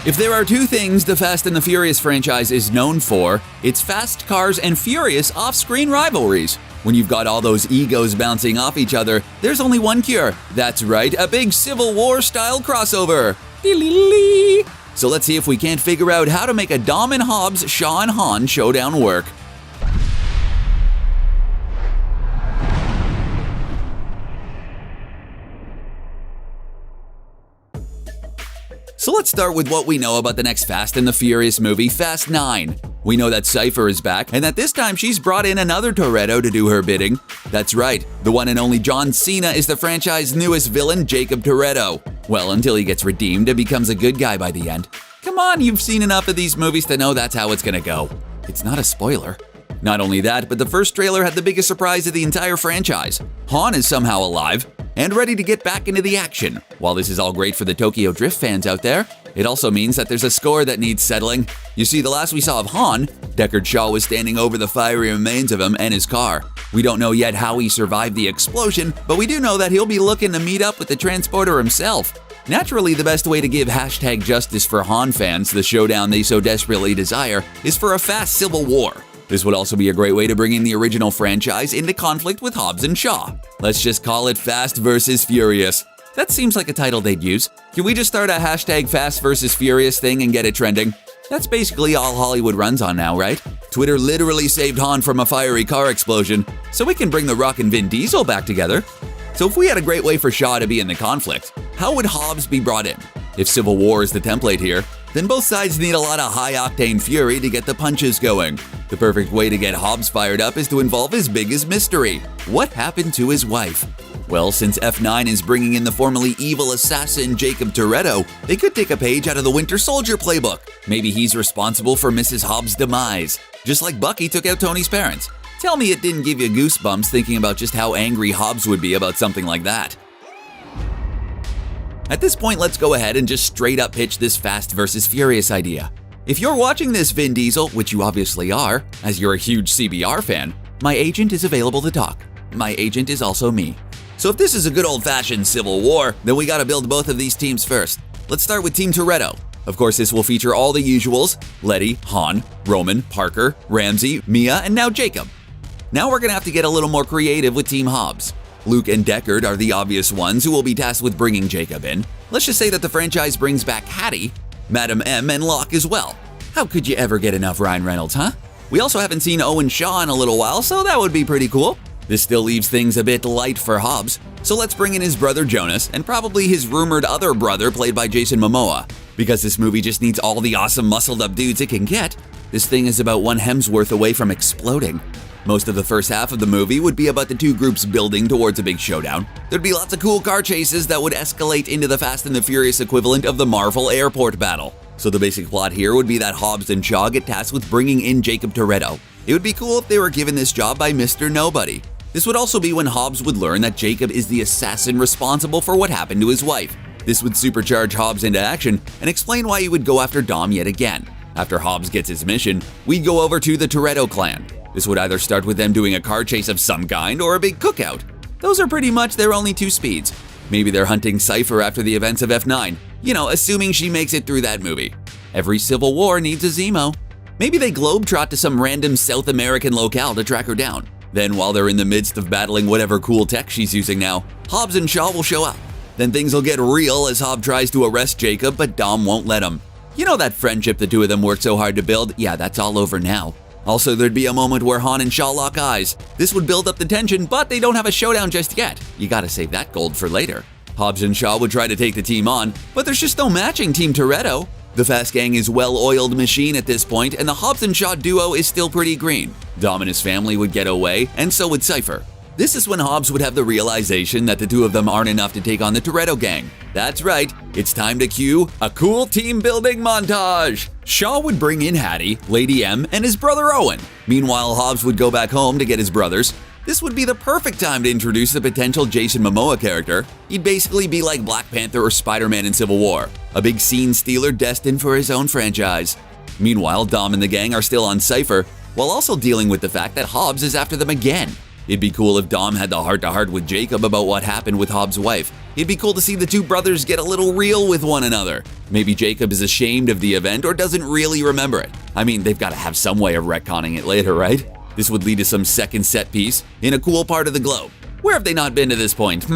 If there are two things the Fast and the Furious franchise is known for, it's fast cars and furious off-screen rivalries. When you've got all those egos bouncing off each other, there's only one cure. That's right, a big Civil War-style crossover. So let's see if we can't figure out how to make a Dom and Hobbs, Shaw and Han showdown work. So let's start with what we know about the next Fast and the Furious movie, Fast 9. We know that Cypher is back, and that this time she's brought in another Toretto to do her bidding. That's right, the one and only John Cena is the franchise's newest villain, Jacob Toretto. Well, until he gets redeemed and becomes a good guy by the end. Come on, you've seen enough of these movies to know that's how it's gonna go. It's not a spoiler. Not only that, but the first trailer had the biggest surprise of the entire franchise. Han is somehow alive and ready to get back into the action. While this is all great for the Tokyo Drift fans out there, it also means that there's a score that needs settling. You see, the last we saw of Han, Deckard Shaw was standing over the fiery remains of him and his car. We don't know yet how he survived the explosion, but we do know that he'll be looking to meet up with the transporter himself. Naturally, the best way to give #justice for Han fans the showdown they so desperately desire is for a fast civil war. This would also be a great way to bring in the original franchise into conflict with Hobbs and Shaw. Let's just call it Fast vs. Furious. That seems like a title they'd use. Can we just start a #Fast vs. Furious thing and get it trending? That's basically all Hollywood runs on now, right? Twitter literally saved Han from a fiery car explosion, so we can bring The Rock and Vin Diesel back together. So if we had a great way for Shaw to be in the conflict, how would Hobbs be brought in? If Civil War is the template here, then both sides need a lot of high-octane fury to get the punches going. The perfect way to get Hobbs fired up is to involve his biggest mystery. What happened to his wife? Well, since F9 is bringing in the formerly evil assassin Jacob Toretto, they could take a page out of the Winter Soldier playbook. Maybe he's responsible for Mrs. Hobbs' demise, just like Bucky took out Tony's parents. Tell me it didn't give you goosebumps thinking about just how angry Hobbs would be about something like that. At this point, let's go ahead and just straight up pitch this Fast vs. Furious idea. If you're watching this, Vin Diesel, which you obviously are, as you're a huge CBR fan, my agent is available to talk. My agent is also me. So if this is a good old-fashioned civil war, then we gotta build both of these teams first. Let's start with Team Toretto. Of course, this will feature all the usuals: Letty, Han, Roman, Parker, Ramsey, Mia, and now Jacob. Now we're gonna have to get a little more creative with Team Hobbs. Luke and Deckard are the obvious ones who will be tasked with bringing Jacob in. Let's just say that the franchise brings back Hattie, Madam M, and Locke as well. How could you ever get enough Ryan Reynolds, huh? We also haven't seen Owen Shaw in a little while, so that would be pretty cool. This still leaves things a bit light for Hobbs, so let's bring in his brother Jonas, and probably his rumored other brother played by Jason Momoa. Because this movie just needs all the awesome muscled up dudes it can get, this thing is about one Hemsworth away from exploding. Most of the first half of the movie would be about the two groups building towards a big showdown. There'd be lots of cool car chases that would escalate into the Fast and the Furious equivalent of the Marvel airport battle. So the basic plot here would be that Hobbs and Shaw get tasked with bringing in Jacob Toretto. It would be cool if they were given this job by Mr. Nobody. This would also be when Hobbs would learn that Jacob is the assassin responsible for what happened to his wife. This would supercharge Hobbs into action and explain why he would go after Dom yet again. After Hobbs gets his mission, we'd go over to the Toretto clan. This would either start with them doing a car chase of some kind or a big cookout. Those are pretty much their only two speeds. Maybe they're hunting Cypher after the events of F9. You know, assuming she makes it through that movie. Every civil war needs a Zemo. Maybe they globetrot to some random South American locale to track her down. Then while they're in the midst of battling whatever cool tech she's using now, Hobbs and Shaw will show up. Then things will get real as Hobbs tries to arrest Jacob, but Dom won't let him. You know that friendship the two of them worked so hard to build? Yeah, that's all over now. Also, there'd be a moment where Han and Shaw lock eyes. This would build up the tension, but they don't have a showdown just yet. You gotta save that gold for later. Hobbs and Shaw would try to take the team on, but there's just no matching Team Toretto. The Fast Gang is well-oiled machine at this point, and the Hobbs and Shaw duo is still pretty green. Dom and his family would get away, and so would Cypher. This is when Hobbs would have the realization that the two of them aren't enough to take on the Toretto gang. That's right, it's time to cue a cool team-building montage! Shaw would bring in Hattie, Lady M, and his brother Owen. Meanwhile, Hobbs would go back home to get his brothers. This would be the perfect time to introduce the potential Jason Momoa character. He'd basically be like Black Panther or Spider-Man in Civil War, a big scene stealer destined for his own franchise. Meanwhile, Dom and the gang are still on Cypher, while also dealing with the fact that Hobbs is after them again. It'd be cool if Dom had the heart-to-heart with Jacob about what happened with Hobbs' wife. It'd be cool to see the two brothers get a little real with one another. Maybe Jacob is ashamed of the event or doesn't really remember it. I mean, they've got to have some way of retconning it later, right? This would lead to some second set piece in a cool part of the globe. Where have they not been to this point?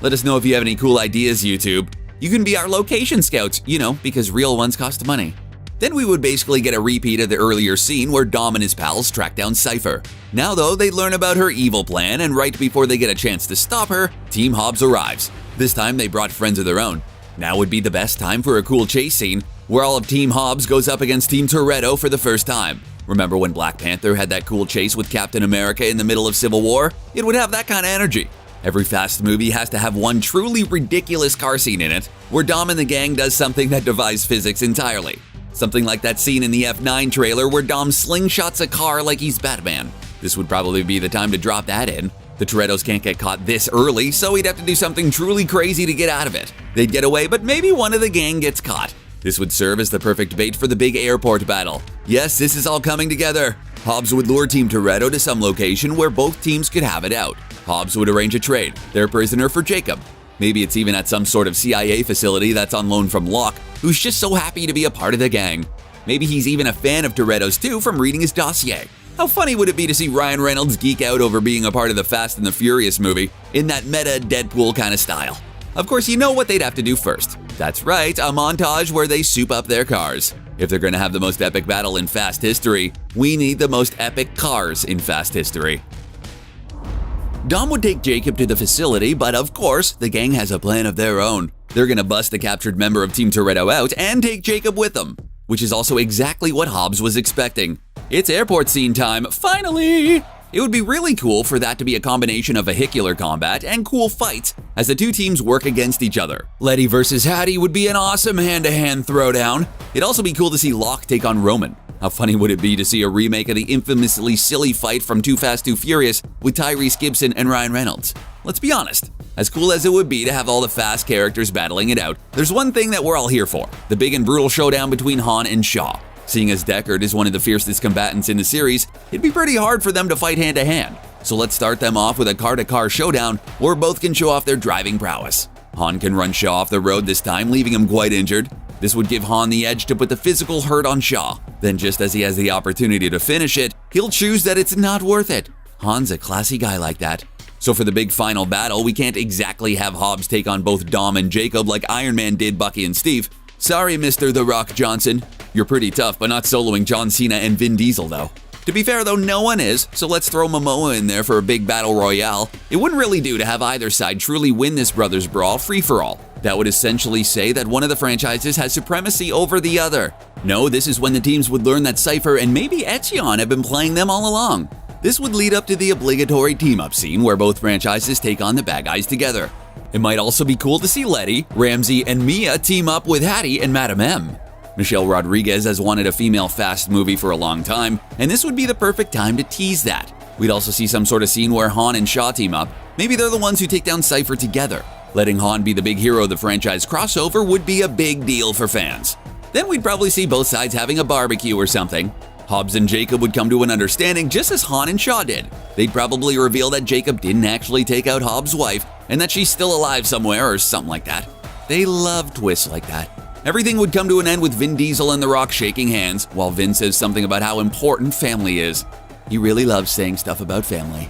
Let us know if you have any cool ideas, YouTube. You can be our location scouts, because real ones cost money. Then we would basically get a repeat of the earlier scene where Dom and his pals track down Cypher. Now though, they learn about her evil plan, and right before they get a chance to stop her, Team Hobbs arrives. This time they brought friends of their own. Now would be the best time for a cool chase scene, where all of Team Hobbs goes up against Team Toretto for the first time. Remember when Black Panther had that cool chase with Captain America in the middle of Civil War? It would have that kind of energy. Every Fast movie has to have one truly ridiculous car scene in it, where Dom and the gang does something that defies physics entirely. Something like that scene in the F9 trailer where Dom slingshots a car like he's Batman. This would probably be the time to drop that in. The Torettos can't get caught this early, so he'd have to do something truly crazy to get out of it. They'd get away, but maybe one of the gang gets caught. This would serve as the perfect bait for the big airport battle. Yes, this is all coming together. Hobbs would lure Team Toretto to some location where both teams could have it out. Hobbs would arrange a trade, their prisoner for Jacob. Maybe it's even at some sort of CIA facility that's on loan from Locke, who's just so happy to be a part of the gang. Maybe he's even a fan of Toretto's too from reading his dossier. How funny would it be to see Ryan Reynolds geek out over being a part of the Fast and the Furious movie in that meta Deadpool kind of style? Of course, you know what they'd have to do first. That's right, a montage where they soup up their cars. If they're going to have the most epic battle in Fast history, we need the most epic cars in Fast history. Dom would take Jacob to the facility, but of course, the gang has a plan of their own. They're gonna bust the captured member of Team Toretto out and take Jacob with them, which is also exactly what Hobbs was expecting. It's airport scene time, finally! It would be really cool for that to be a combination of vehicular combat and cool fights as the two teams work against each other. Letty versus Hattie would be an awesome hand-to-hand throwdown. It'd also be cool to see Locke take on Roman. How funny would it be to see a remake of the infamously silly fight from Too Fast, Too Furious with Tyrese Gibson and Ryan Reynolds? Let's be honest, as cool as it would be to have all the Fast characters battling it out, there's one thing that we're all here for, the big and brutal showdown between Han and Shaw. Seeing as Deckard is one of the fiercest combatants in the series, it'd be pretty hard for them to fight hand-to-hand. So let's start them off with a car-to-car showdown where both can show off their driving prowess. Han can run Shaw off the road this time, leaving him quite injured. This would give Han the edge to put the physical hurt on Shaw. Then just as he has the opportunity to finish it, he'll choose that it's not worth it. Han's a classy guy like that. So for the big final battle, we can't exactly have Hobbs take on both Dom and Jacob like Iron Man did Bucky and Steve. Sorry, Mr. The Rock Johnson. You're pretty tough, but not soloing John Cena and Vin Diesel though. To be fair though, no one is, so let's throw Momoa in there for a big battle royale. It wouldn't really do to have either side truly win this brothers brawl free-for-all. That would essentially say that one of the franchises has supremacy over the other. No, this is when the teams would learn that Cypher and maybe Etion have been playing them all along. This would lead up to the obligatory team-up scene where both franchises take on the bad guys together. It might also be cool to see Letty, Ramsey, and Mia team up with Hattie and Madame M. Michelle Rodriguez has wanted a female Fast movie for a long time, and this would be the perfect time to tease that. We'd also see some sort of scene where Han and Shaw team up. Maybe they're the ones who take down Cypher together. Letting Han be the big hero of the franchise crossover would be a big deal for fans. Then we'd probably see both sides having a barbecue or something. Hobbs and Jacob would come to an understanding just as Han and Shaw did. They'd probably reveal that Jacob didn't actually take out Hobbs' wife and that she's still alive somewhere or something like that. They love twists like that. Everything would come to an end with Vin Diesel and The Rock shaking hands while Vin says something about how important family is. He really loves saying stuff about family.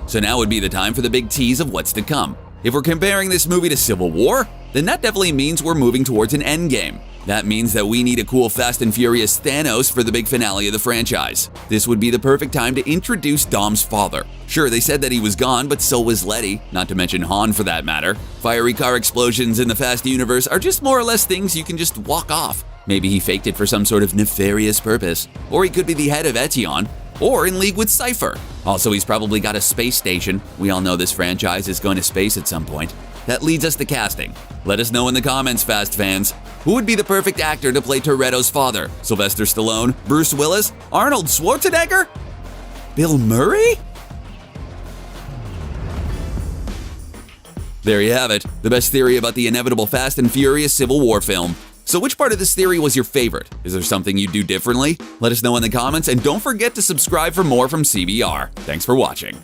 So now would be the time for the big tease of what's to come. If we're comparing this movie to Civil War, then that definitely means we're moving towards an endgame. That means that we need a cool Fast and Furious Thanos for the big finale of the franchise. This would be the perfect time to introduce Dom's father. Sure, they said that he was gone, but so was Letty, not to mention Han for that matter. Fiery car explosions in the Fast universe are just more or less things you can just walk off. Maybe he faked it for some sort of nefarious purpose. Or he could be the head of Etion. Or in league with Cypher. Also, he's probably got a space station. We all know this franchise is going to space at some point. That leads us to casting. Let us know in the comments, Fast fans. Who would be the perfect actor to play Toretto's father? Sylvester Stallone? Bruce Willis? Arnold Schwarzenegger? Bill Murray? There you have it, the best theory about the inevitable Fast and Furious Civil War film. So which part of this theory was your favorite? Is there something you'd do differently? Let us know in the comments, and don't forget to subscribe for more from CBR. Thanks for watching.